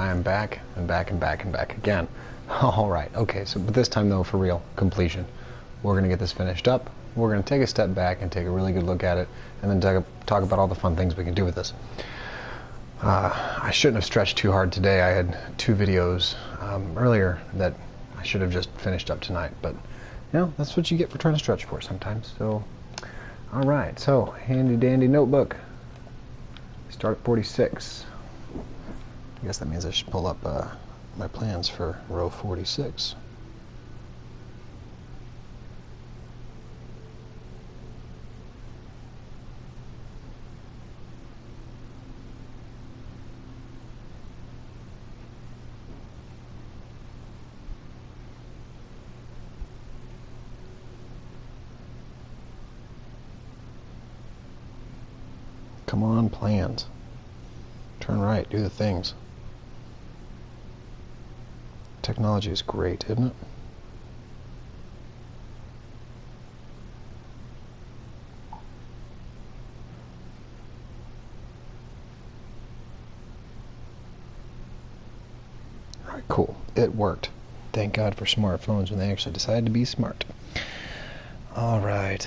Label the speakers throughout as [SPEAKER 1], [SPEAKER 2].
[SPEAKER 1] I am back and back and back and back again. Alright, okay, so but this time though, for real, completion. We're going to get this finished up. We're going to take a step back and take a really good look at it, and then talk about all the fun things we can do with this. I shouldn't have stretched too hard today. I had 2 videos earlier that I should have just finished up tonight, but you know, that's what you get for trying to stretch for sometimes. So, alright, so handy dandy notebook. Start at 46. I guess that means I should pull up my plans for row 46. Come on, plans. Turn right, do the things. Technology is great, isn't it? Alright, cool. It worked. Thank God for smartphones when they actually decided to be smart. Alright,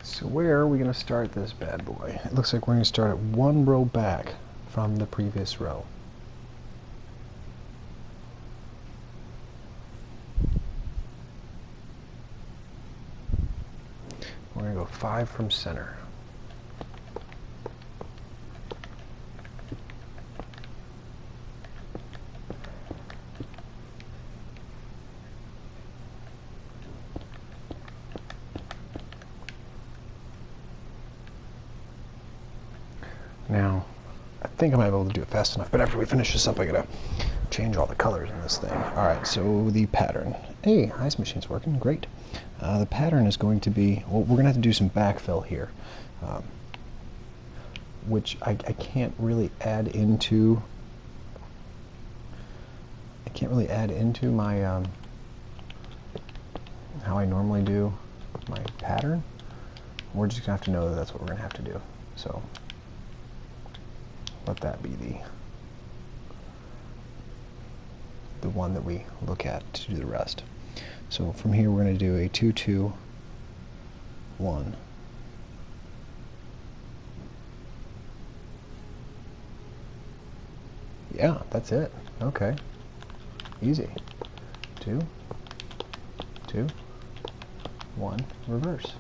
[SPEAKER 1] so where are we going to start this bad boy? It looks like we're going to start at 1 row back from the previous row. We're going to go 5 from center. Now, I think I might be able to do it fast enough, but after we finish this up, I gotta change all the colors in this thing. Alright, so the pattern. Hey, ice machine's working, great. The pattern is going to be, well, we're gonna have to do some backfill here, which I can't really add into, my, how I normally do my pattern. We're just gonna have to know that that's what we're gonna have to do. So, let that be the one that we look at to do the rest. So from here we're going to do a 2 2 1. Yeah, that's it. Okay. Easy. 2 2 1 reverse.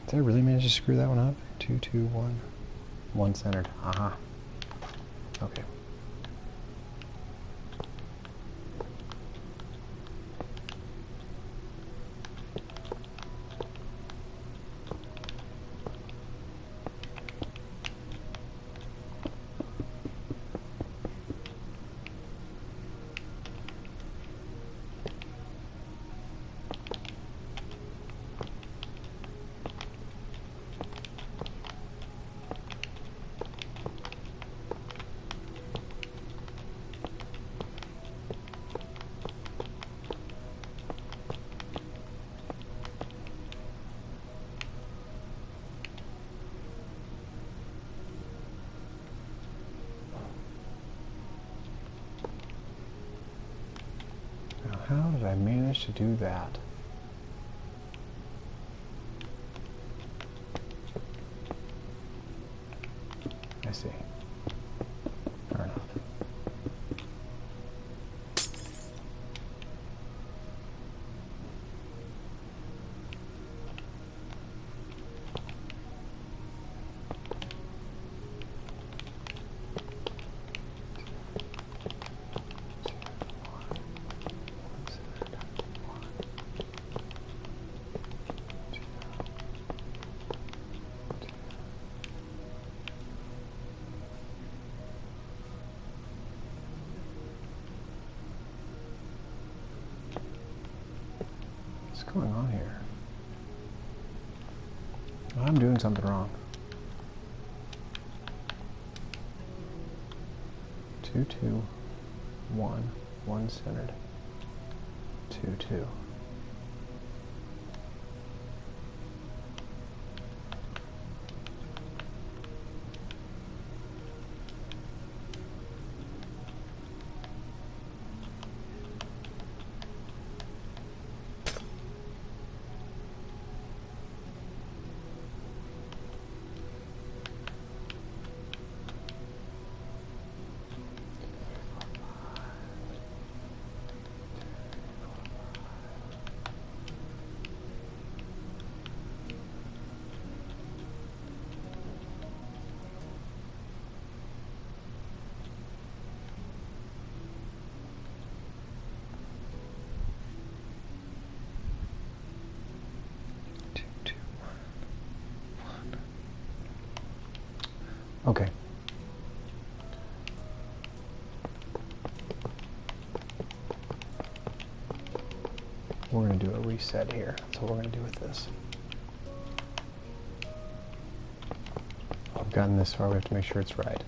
[SPEAKER 1] Did I really manage to screw that one up? 2 2 1 1 centered. Aha. Okay. How did I manage to do that? I see. Fair enough. What's going on here? I'm doing something wrong. 2 2 1, 1 centered, 2, 2. Okay. We're going to do a reset here. That's what we're going to do with this. I've gotten this far, we have to make sure it's right.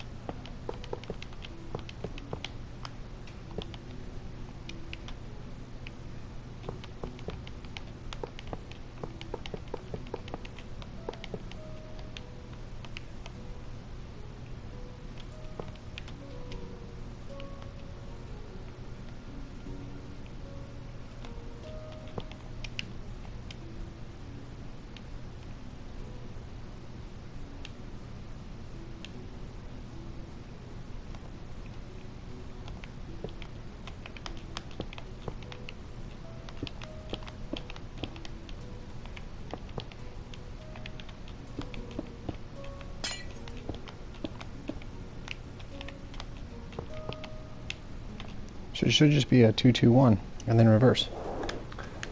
[SPEAKER 1] So it should just be a 2, 2, 1, and then reverse.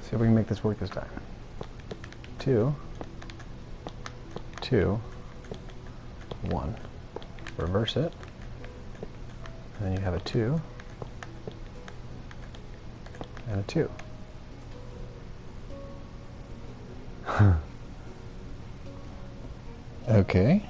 [SPEAKER 1] See if we can make this work this time. 2, 2, 1. Reverse it. And then you have a 2 and a 2. Okay.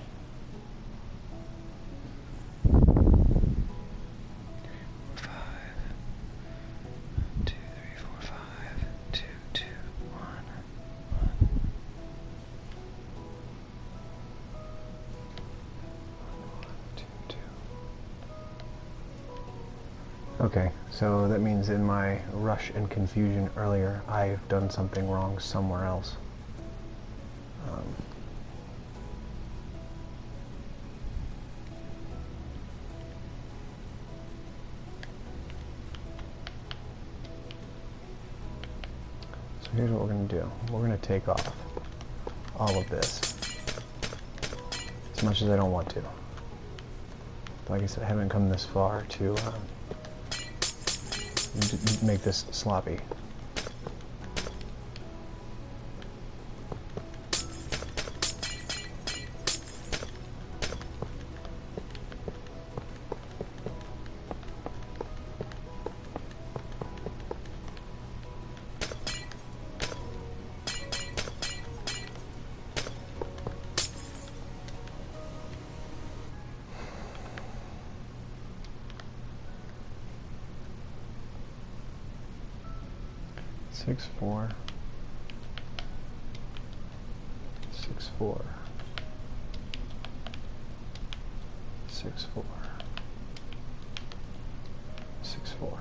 [SPEAKER 1] Okay, so that means in my rush and confusion earlier, I've done something wrong somewhere else. So here's what we're going to do. We're going to take off all of this, as much as I don't want to. Like I said, I haven't come this far to make this sloppy. Six, 4, 6, 4, 6, 4, 6, 4. 1,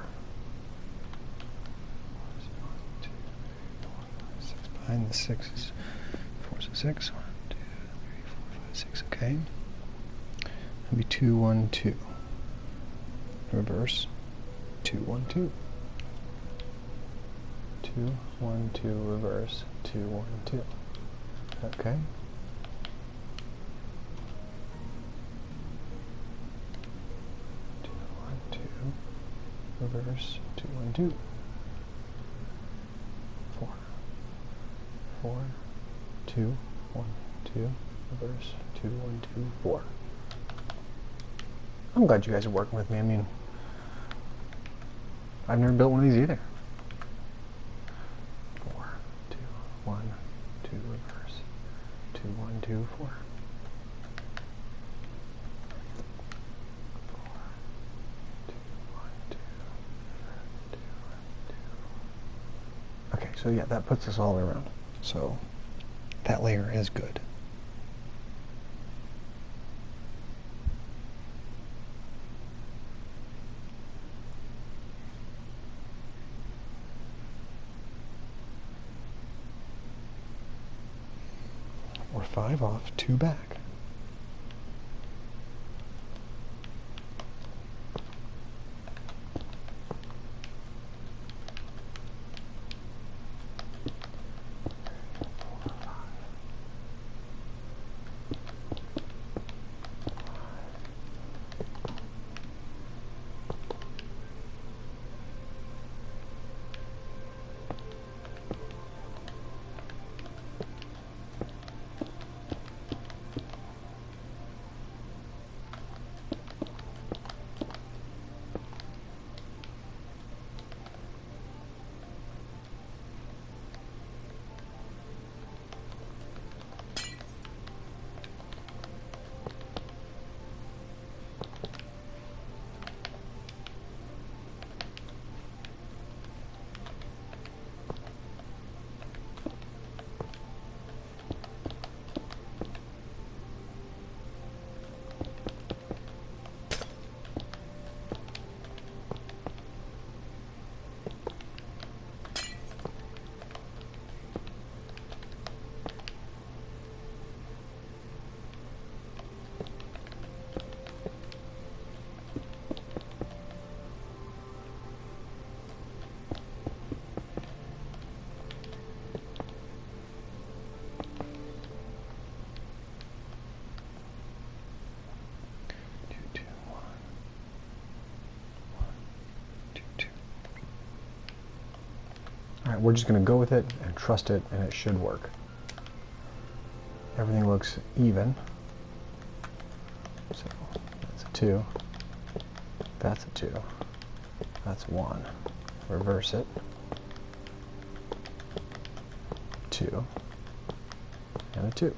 [SPEAKER 1] 2, 3, 4, 5, 6. Behind the 6 is 4, so 6. 1, 2, 3, 4, 5, 6. Okay. That'll be 2, 1, 2. Reverse. 2, 1, 2. 2, 1, 2, reverse, 2, 1, 2. Okay. Two, 1, 2, reverse, 2, 1, 2. 4, 4, 2, 1, 2, reverse, 2, 1, 2, 4. I'm glad you guys are working with me. I mean, I've never built one of these either. 1, 2, reverse, 2, 1, 2, 4. 4, 2, 1, 2. so yeah, that puts us all the way around. So that layer is good. We're 5 off, 2 back. Alright, we're just going to go with it and trust it, and it should work. Everything looks even. So that's a 2. That's a 2. That's 1. Reverse it. 2. And a 2.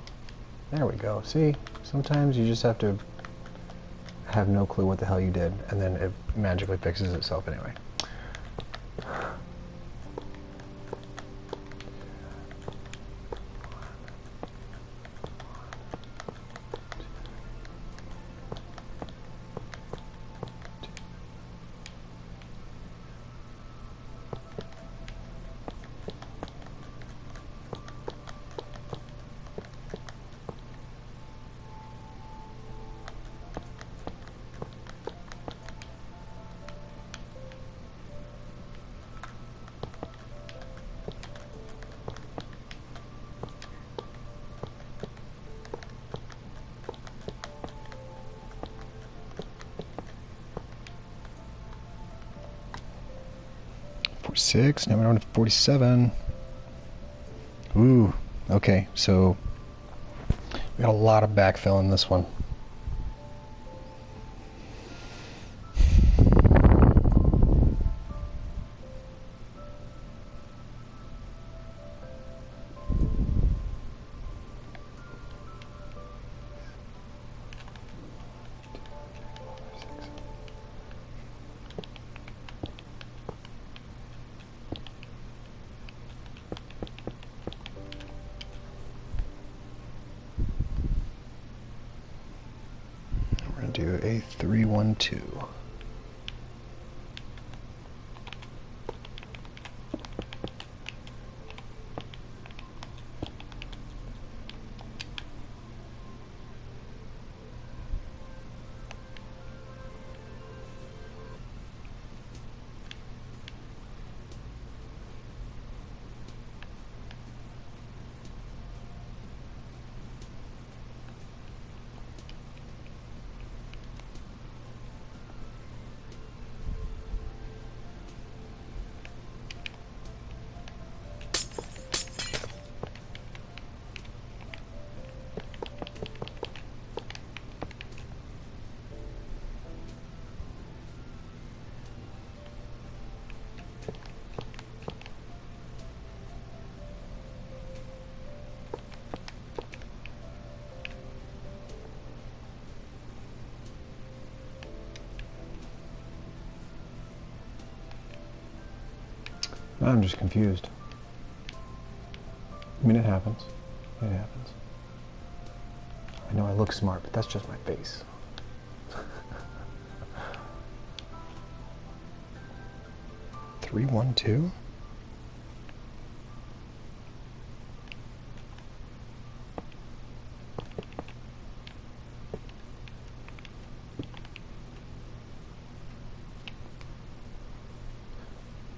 [SPEAKER 1] There we go. See? Sometimes you just have to have no clue what the hell you did, and then it magically fixes itself anyway. Now we're on to 47. Ooh, okay, so we got a lot of backfill in this one. Do a 3-1-2. I'm just confused. I mean, it happens. It happens. I know I look smart, but that's just my face. 312.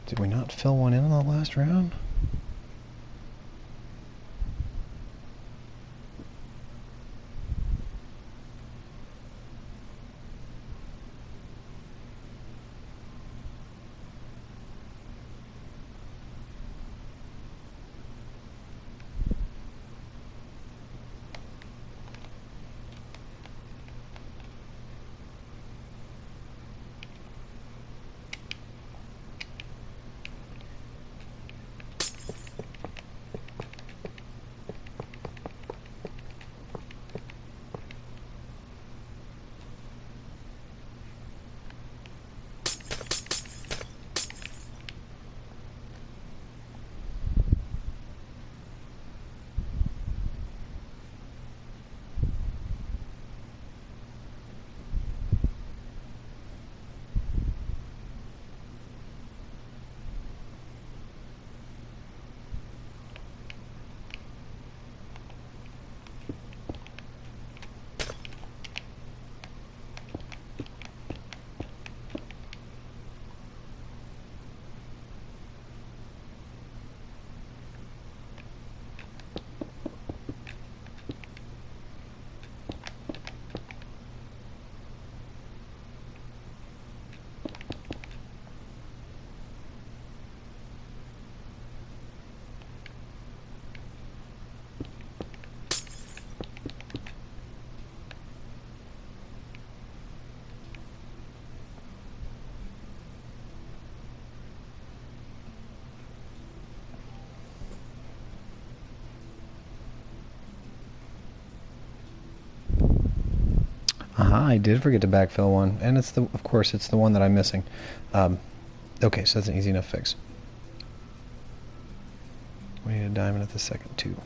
[SPEAKER 1] Did we not fill one in on the last round? Aha, I did forget to backfill one, and it's the, of course, it's the one that I'm missing. Okay, so that's an easy enough fix. We need a diamond at the second too.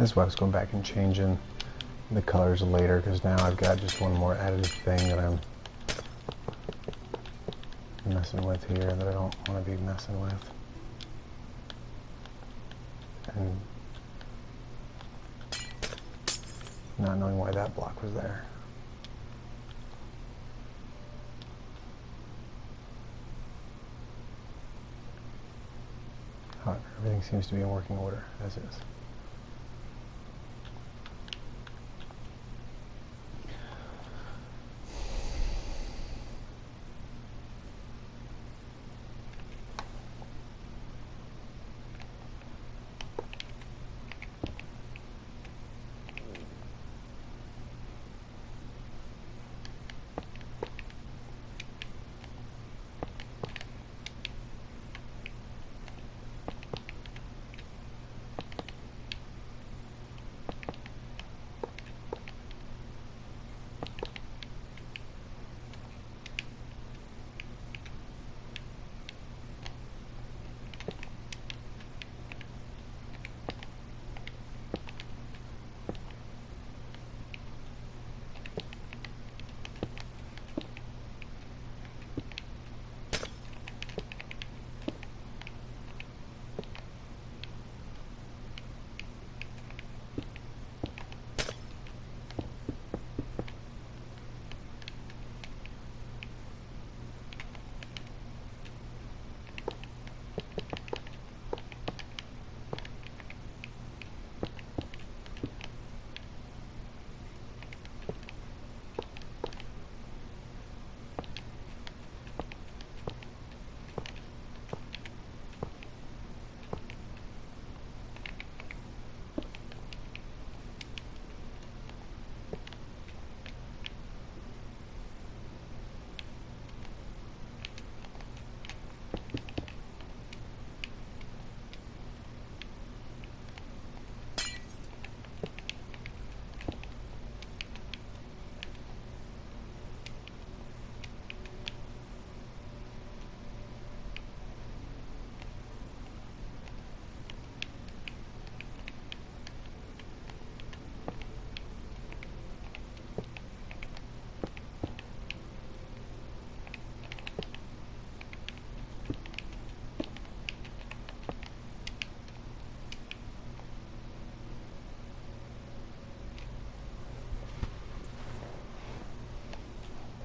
[SPEAKER 1] That's why I was going back and changing the colors later, because now I've got just one more additive thing that I'm messing with here that I don't want to be messing with. And not knowing why that block was there. However, everything seems to be in working order, as is.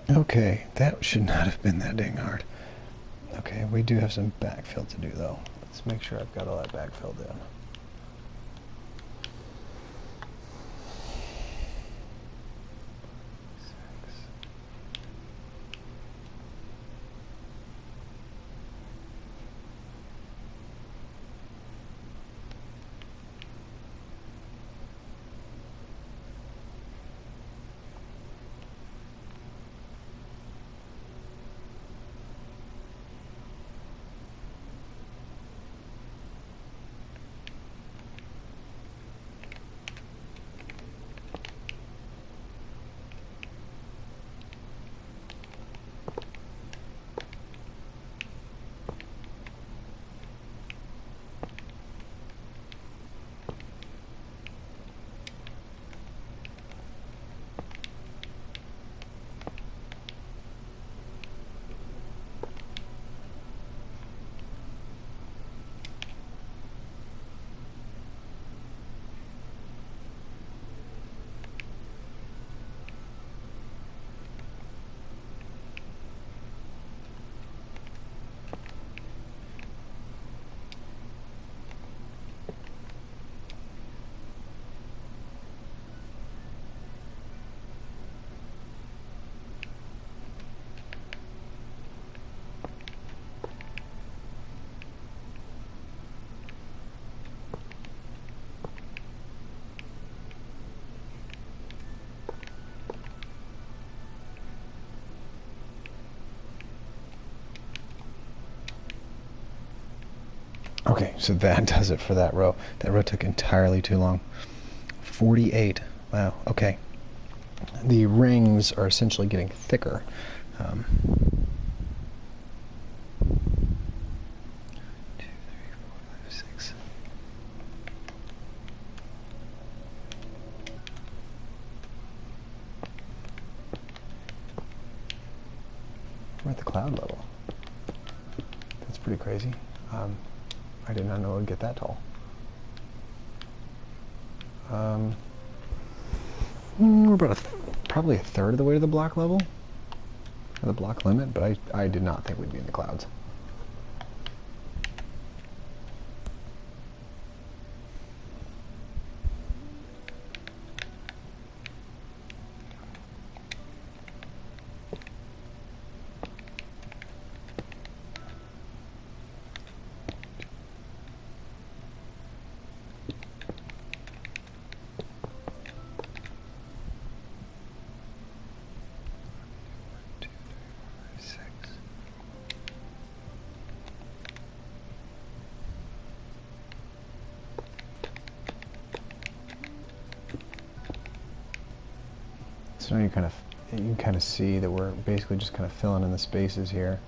[SPEAKER 1] Okay, that should not have been that dang hard. Okay, we do have some backfill to do though. Let's make sure I've got all that backfilled in. Okay, so that does it for that row. That row took entirely too long. 48. Wow, okay. The rings are essentially getting thicker. Um, 2, 3, 4, 5, 6. We're at the cloud level. That's pretty crazy. I did not know it would get that tall. We're about probably a third of the way to the block level, or the block limit, but I did not think we'd be in the clouds. So now you can kind of see that we're basically just kind of filling in the spaces here.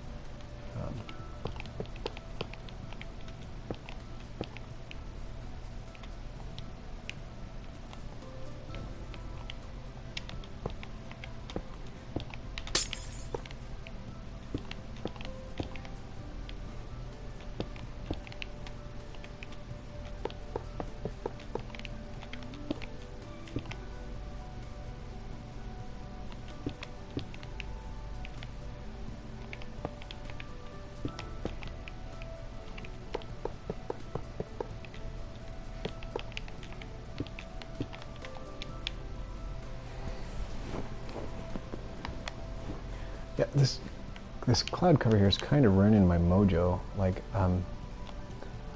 [SPEAKER 1] Yeah, this cloud cover here is kind of ruining my mojo. Like, I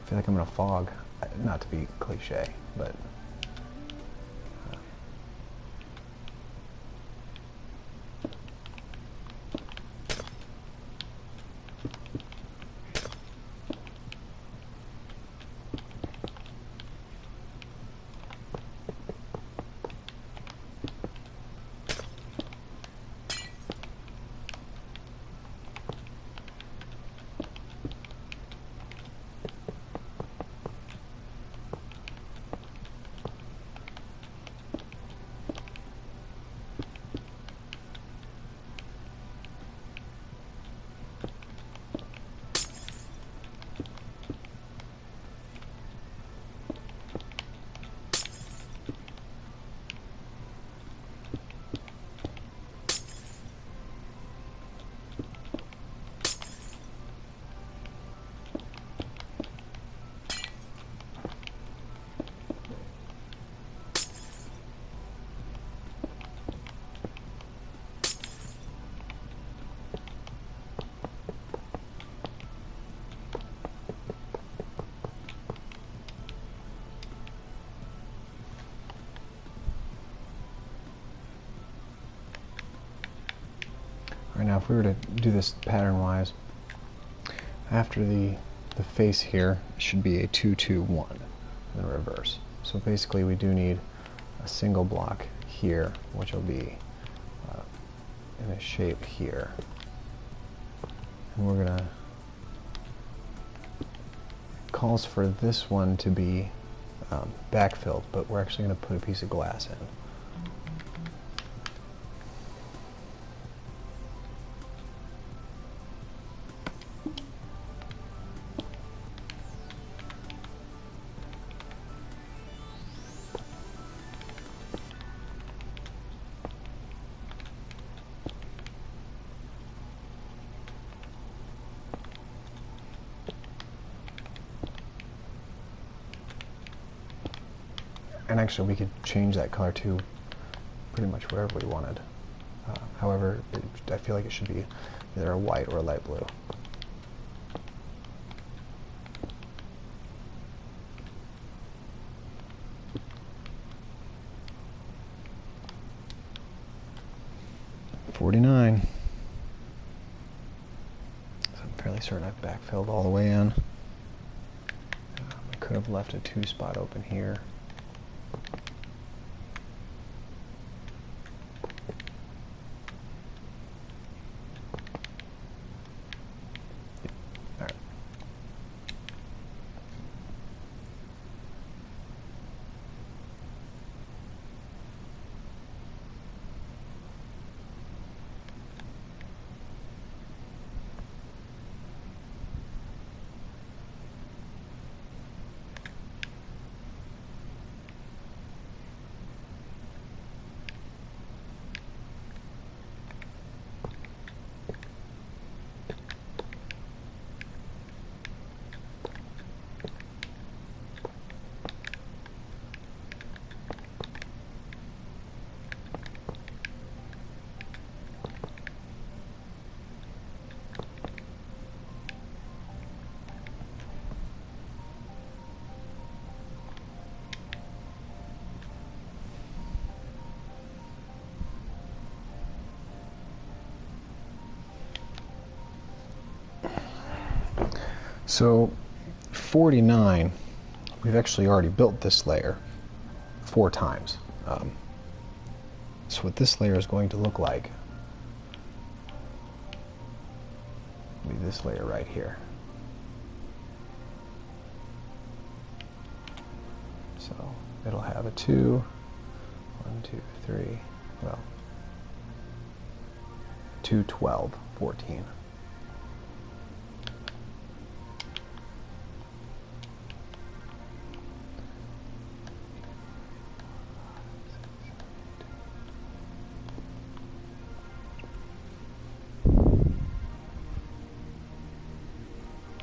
[SPEAKER 1] feel like I'm in a fog. Not to be cliche, but right now if we were to do this pattern-wise, after the face here should be a 2-2-1 in reverse. So basically we do need a single block here, which will be in a shape here. And we're gonna, calls for this one to be backfilled, but we're actually gonna put a piece of glass in. And actually we could change that color to pretty much whatever we wanted. However, I feel like it should be either a white or a light blue. $49. So I'm fairly certain I've backfilled all the way in. I could have left a 2-spot open here. So 49, we've actually already built this layer 4 times. So what this layer is going to look like will be this layer right here. So it'll have a 2, 1, 2, 3, well, 2, 12, 14.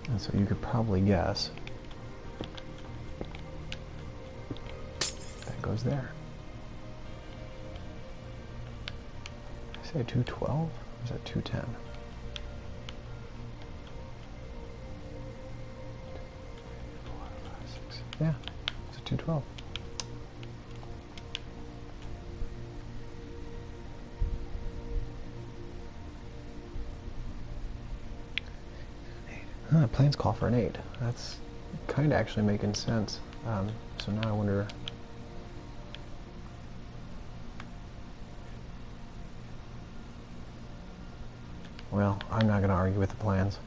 [SPEAKER 1] And so you could probably guess that goes there. Did I say 212? Or is that 210? Yeah, it's a 212. Plans call for an 8. That's kind of actually making sense. So now I wonder. Well, I'm not going to argue with the plans.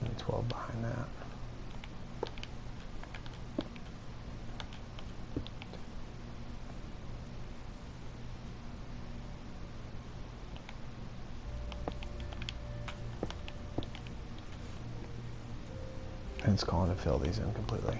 [SPEAKER 1] And 12 behind that. And it's calling to fill these in completely.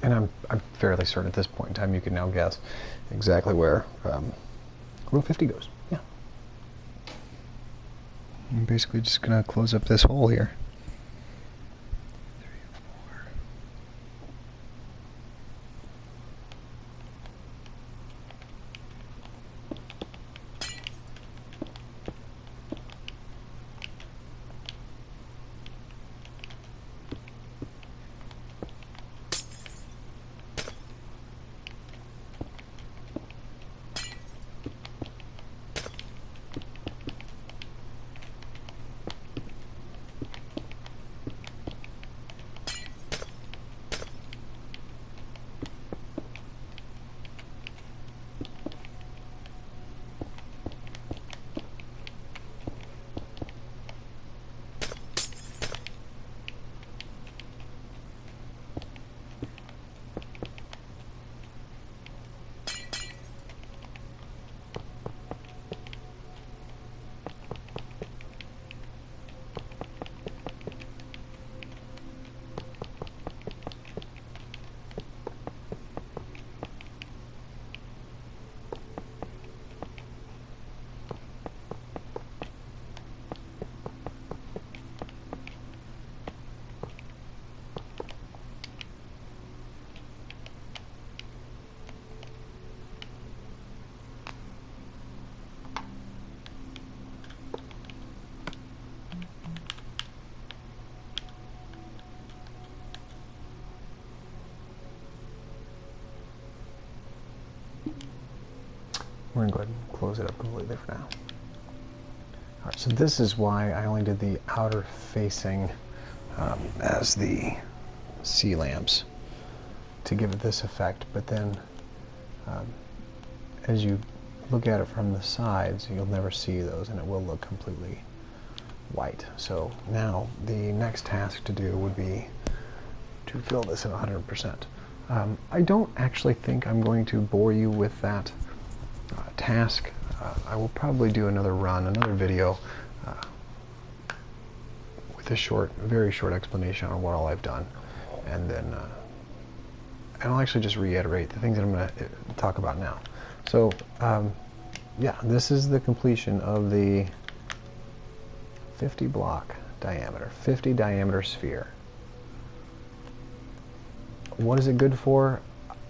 [SPEAKER 1] And I'm fairly certain at this point in time you can now guess exactly where row 50 goes. Yeah. I'm basically just going to close up this hole here. We're going to go ahead and close it up completely for now. Alright, so this is why I only did the outer facing as the C lamps to give it this effect, but then as you look at it from the sides, you'll never see those and it will look completely white. So now the next task to do would be to fill this at 100%. I don't actually think I'm going to bore you with that task. I will probably do another run, another video with a very short explanation on what all I've done, and then and I'll actually just reiterate the things that I'm going to talk about now. So yeah, this is the completion of the 50 block diameter, 50 diameter sphere. What is it good for?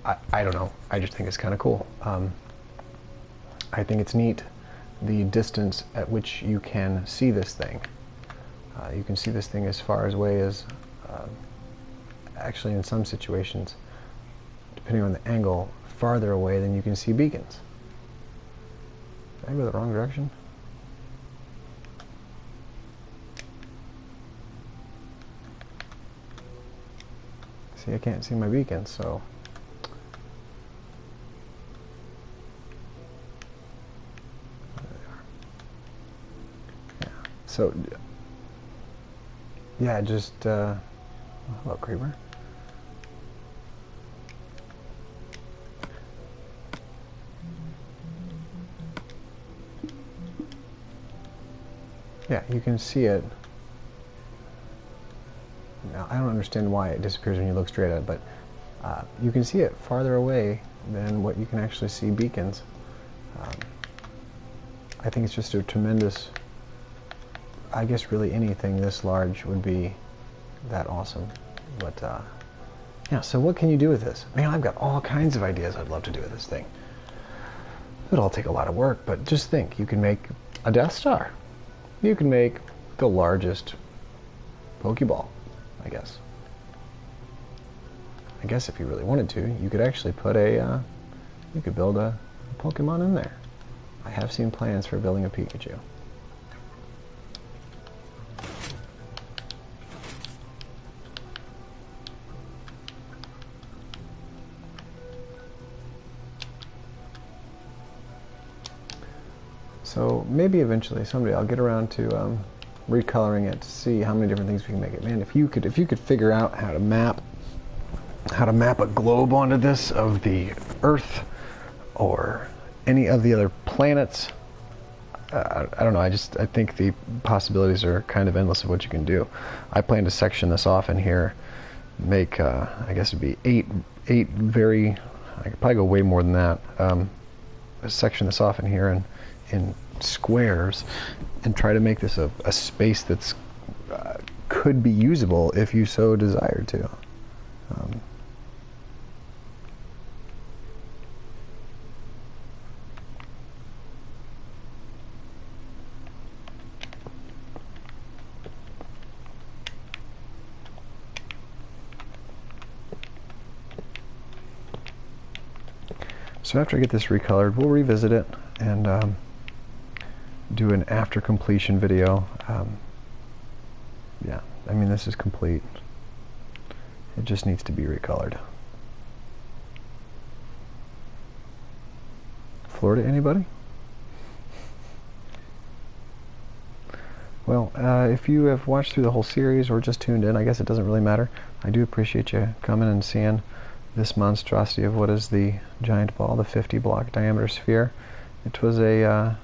[SPEAKER 1] I don't know. I just think it's kind of cool. I think it's neat the distance at which you can see this thing. You can see this thing as far away as, actually in some situations, depending on the angle, farther away than you can see beacons. Did I go the wrong direction? See, I can't see my beacons, so so, yeah, just, hello, creeper. Yeah, you can see it. Now, I don't understand why it disappears when you look straight at it, but you can see it farther away than what you can actually see beacons. I think it's just a tremendous... I guess really anything this large would be that awesome. But yeah, so what can you do with this? Man, I've got all kinds of ideas I'd love to do with this thing. It'll all take a lot of work, but just think, you can make a Death Star. You can make the largest Pokeball, I guess. I guess if you really wanted to, you could actually put a, you could build a Pokemon in there. I have seen plans for building a Pikachu. So maybe eventually, someday, I'll get around to recoloring it to see how many different things we can make it. Man, if you could figure out how to map a globe onto this of the Earth or any of the other planets, I don't know. I think the possibilities are kind of endless of what you can do. I plan to section this off in here, make I guess it'd be 8 very, I could probably go way more than that, section this off in here in squares and try to make this a space that's could be usable if you so desired to. So after I get this recolored, we'll revisit it and do an after completion video. Yeah, I mean, this is complete. It just needs to be recolored. Florida, anybody? Well, if you have watched through the whole series or just tuned in, I guess it doesn't really matter. I do appreciate you coming and seeing this monstrosity of what is the giant ball, the 50 block diameter sphere. It was a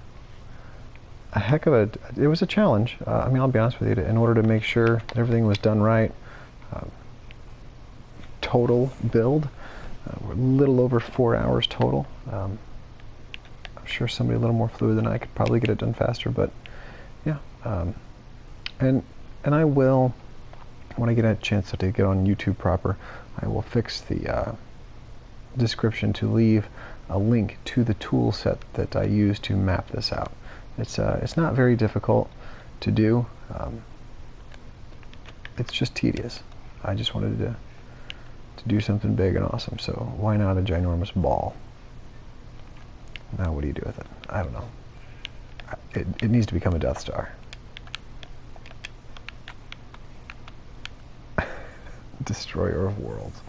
[SPEAKER 1] heck of it was a challenge. I mean, I'll be honest with you, in order to make sure that everything was done right. Total build, we're a little over 4 hours total. I'm sure somebody a little more fluid than I could probably get it done faster, but yeah. And I will, when I get a chance to get on YouTube proper, I will fix the description to leave a link to the tool set that I use to map this out. It's not very difficult to do. It's just tedious. I just wanted to do something big and awesome, so why not a ginormous ball? Now what do you do with it? I don't know. It needs to become a Death Star. Destroyer of worlds.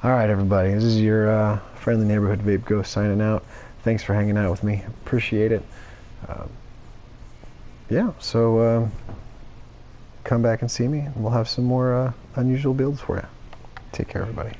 [SPEAKER 1] Alright everybody, this is your friendly neighborhood vape ghost signing out. Thanks for hanging out with me. Appreciate it. Yeah, so come back and see me and we'll have some more unusual builds for you. Take care everybody.